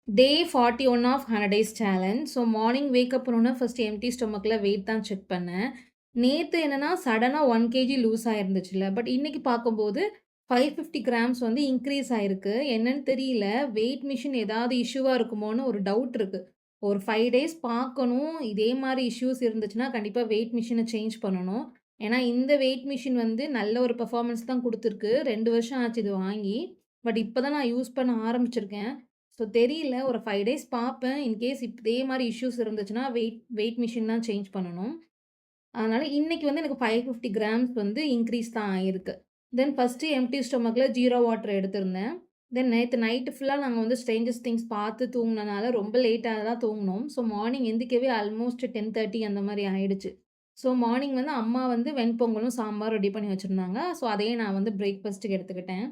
Day 41 of 100 days challenge. So morning wake up பண்ணோனே first empty ஸ்டொமக்கில weight தான் check பண்ணேன். நேத்து என்னன்னா சடனா 1 கேஜி லூஸ் ஆயிருந்துச்சுல்ல. பட் இன்னைக்கு பார்க்கும்போது 550 கிராம்ஸ் வந்து இன்க்ரீஸ் ஆயிருக்கு. என்னன்னு தெரியல. வெயிட் மிஷின் ஏதாவது இஷ்யூவா இருக்குமோன்னு ஒரு டவுட் இருக்கு. ஒரு 5 டேஸ் பார்க்கணும். இதே மாரி இஷ்யூஸ் இருந்துச்சுன்னா கண்டிப்பா வெயிட் மிஷின சேஞ்ச் பண்ணணும். ஏன்னா இந்த வெயிட் மிஷின் வந்து நல்ல ஒரு பெர்ஃபார்மன்ஸ் தான் குடுத்துருக்கு. 2 வருஷம் ஆச்சு இது வாங்கி. பட் இப்ப தான் நான் யூஸ் பண்ண ஆரம்பிச்சிருக்கேன். ஸோ தெரியல. ஒரு 5 டேஸ் பார்ப்பேன். இன்கேஸ் இதே மாரி இஷ்யூஸ் இருந்துச்சுன்னா, வெயிட் வெயிட் மிஷின் தான் சேஞ்ச் பண்ணணும். அதனால இன்னைக்கு வந்து எனக்கு 550 கிராம்ஸ் வந்து இன்க்ரீஸ் தான் ஆயிருக்கு. தென் ஃபர்ஸ்ட்டு எம்ப்டி ஸ்டொமக்ல ஜீரோ வாட்டர் எடுத்திருந்தேன். தென் நேத்து நைட்டு ஃபுல்லா நாங்க வந்து ஸ்ட்ரேஞ்சர்ஸ் திங்ஸ் பார்த்து தூங்குனனால ரொம்ப லேட்டா தான் தூங்குனோம். ஸோ மார்னிங் எந்திரிக்கவே ஆல்மோஸ்ட் 10:30 அந்த மாரி ஆயிடுச்சு. ஸோ மார்னிங் வந்து அம்மா வந்து வெண்பொங்கலும், சாம்பாரும் ரெடி பண்ணி வச்சிருந்தாங்க. ஸோ அதையே நான் வந்து பிரேக்ஃபாஸ்ட்டுக்கு எடுத்துக்கிட்டேன்.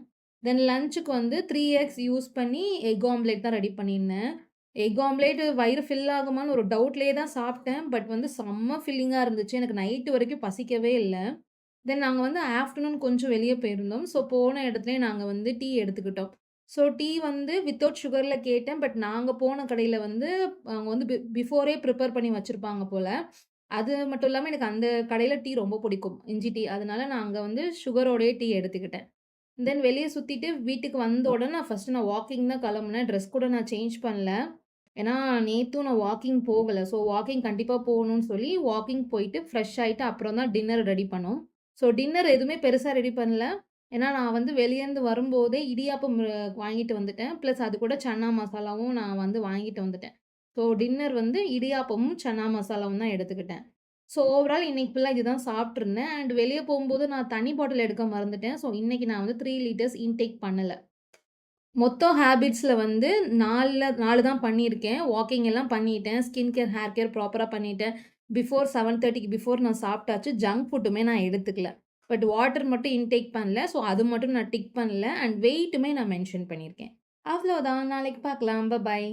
தென் லஞ்சுக்கு வந்து 3 எக்ஸ் யூஸ் பண்ணி எக் ஆம்லேட் தான் ரெடி பண்ணியிருந்தேன். எக் ஆம்லேட் வயிறு ஃபில் ஆகுமான்னு ஒரு டவுட்லயே தான் சாப்பிட்டேன். பட் வந்து செம்ம ஃபில்லிங்கா இருந்துச்சு. எனக்கு நைட்டு வரைக்கும் பசிக்கவே இல்ல. தென் நாங்க வந்து ஆஃப்டர்நூன் கொஞ்சம் வெளிய போயிருந்தோம். ஸோ போன இடத்துலயே நாங்க வந்து டீ எடுத்துக்கிட்டோம். ஸோ டீ வந்து வித்தவுட் சுகர்ல கேட்டேன். பட் நாங்க போன கடையில வந்து அவங்க வந்து பிஃபோரே ப்ரிப்பேர் பண்ணி வச்சிருப்பாங்க போல. அது மட்டும் இல்லாம எனக்கு அந்த கடையில டீ ரொம்ப பிடிக்கும். இஞ்சி டீ. அதனால நான் அங்க வந்து சுகரோடயே டீ எடுத்துக்கிட்டேன். தென் வெளிய சுத்திட்டு வீட்டுக்கு வந்த உடனே நான் வாக்கிங் தான் கிளம்புனேன். ட்ரெஸ் கூட நான் சேஞ்ச் பண்ணல. ஏன்னா, நேத்தும் நான் வாக்கிங் போகல. ஸோ வாக்கிங் கண்டிப்பா போகணும்னு சொல்லி வாக்கிங் போயிட்டு ஃப்ரெஷ் ஆயிட்டு அப்புறம் தான் டின்னர் ரெடி பண்ணோம். ஸோ டின்னர் எதுவுமே பெருசா ரெடி பண்ணல. ஏன்னா நான் வந்து வெளியேருந்து வரும்போதே இடியாப்பம் வாங்கிட்டு வந்துட்டேன். பிளஸ் அது கூட சன்னா மசாலாவும் நான் வந்து வாங்கிட்டு வந்துட்டேன். ஸோ டின்னர் வந்து இடியாப்பமும், சன்னா மசாலாவும் தான் எடுத்துக்கிட்டேன். ஸோ ஓவரால் இன்னைக்கு ஃபுல்லா இதுதான் சாப்ட்டுருந்தேன். அண்ட் வெளிய போகும்போது நான் தண்ணி பாட்டில் எடுக்க மறந்துட்டேன். ஸோ இன்னைக்கு நான் வந்து 3 லிட்டர்ஸ் இன்டேக் பண்ணல. மொத்தம் ஹேபிட்ஸ்ல வந்து 4 தான் பண்ணியிருக்கேன். வாக்கிங் எல்லாம் பண்ணிட்டேன். ஸ்கின் கேர், ஹேர் கேர் ப்ராப்பரா பண்ணிட்டேன். பிஃபோர் 7:30க்கு பிஃபோர் நான் சாப்பிட்டாச்சு. ஜங்க் ஃபுட்டுமே நான் எடுத்துக்கல. பட் வாட்டர் மட்டும் இன்டேக் பண்ணல. ஸோ அது மட்டும் நான் டிக் பண்ணல. அண்ட் வெயிட்டுமே நான் மென்ஷன் பண்ணியிருக்கேன். அவ்வளோதான். நாளைக்கு பார்க்கலாம். பாய்.